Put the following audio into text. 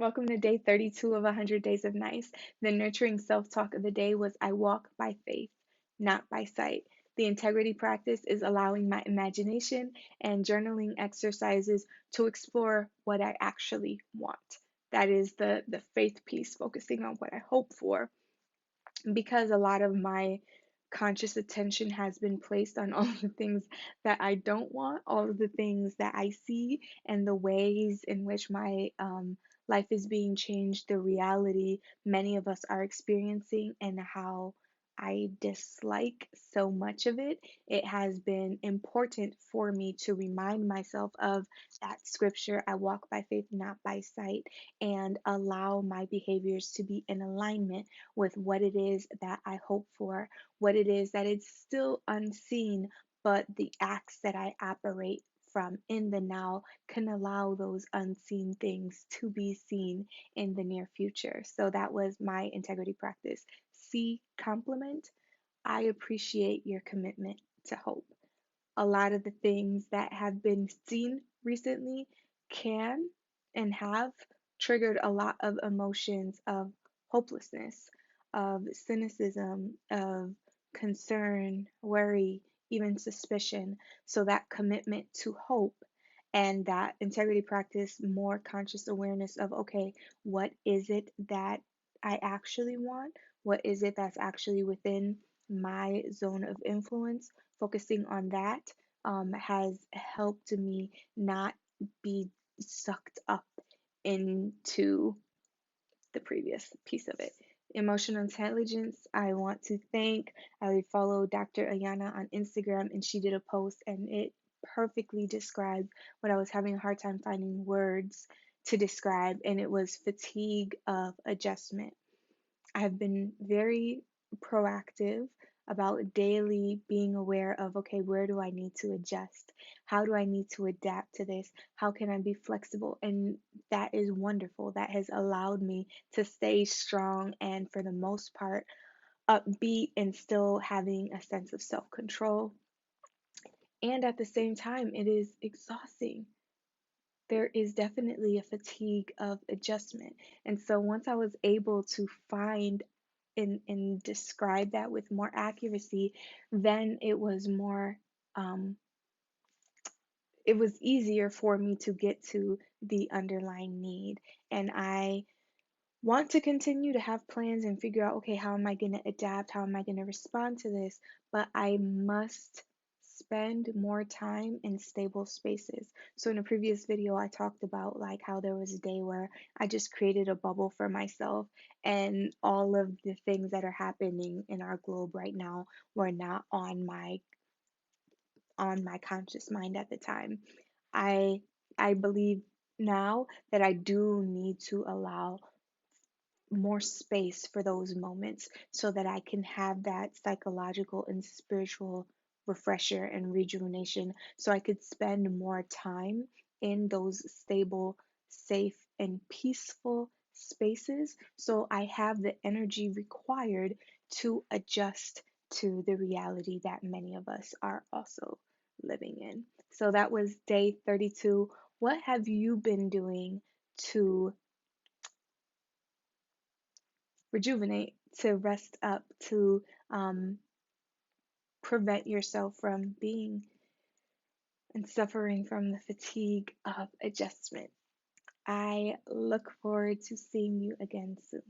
Welcome to day 32 of 100 Days of Nice. The nurturing self talk of the day was I walk by faith, not by sight. The integrity practice is allowing my imagination and journaling exercises to explore what I actually want. That is the faith piece, focusing on what I hope for, because a lot of my conscious attention has been placed on all the things that I don't want, all of the things that I see, and the ways in which my life is being changed, the reality many of us are experiencing, and how I dislike so much of it. It has been important for me to remind myself of that scripture, I walk by faith, not by sight, and allow my behaviors to be in alignment with what it is that I hope for, what it is that it's still unseen, but the acts that I operate from in the now can allow those unseen things to be seen in the near future. So that was my integrity practice. C, compliment. I appreciate your commitment to hope. A lot of the things that have been seen recently can and have triggered a lot of emotions of hopelessness, of cynicism, of concern, worry, even suspicion. So that commitment to hope and that integrity practice, more conscious awareness of, okay, what is it that I actually want? What is it that's actually within my zone of influence? Focusing on that has helped me not be sucked up into the previous piece of it. Emotional intelligence, I want to thank, I follow Dr. Ayana on Instagram, and she did a post and it perfectly described what I was having a hard time finding words to describe, and it was fatigue of adjustment. I have been very proactive about daily being aware of, okay, where do I need to adjust? How do I need to adapt to this? How can I be flexible? And that is wonderful. That has allowed me to stay strong and, for the most part, upbeat and still having a sense of self control. And at the same time, it is exhausting. There is definitely a fatigue of adjustment. And so once I was able to find and describe that with more accuracy, then um, it was easier for me to get to the underlying need. And I want to continue to have plans and figure out, okay, how am I going to adapt? How am I going to respond to this? But I must spend more time in stable spaces. So in a previous video, I talked about like how there was a day where I just created a bubble for myself, and all of the things that are happening in our globe right now were not on my conscious mind at the time. I I believe now that I do need to allow more space for those moments so that I can have that psychological and spiritual refresher and rejuvenation, so I could spend more time in those stable, safe, and peaceful spaces, so I have the energy required to adjust to the reality that many of us are also living in. So that was day 32. What have you been doing to rejuvenate, to rest up, to prevent yourself from being and suffering from the fatigue of adjustment? I look forward to seeing you again soon.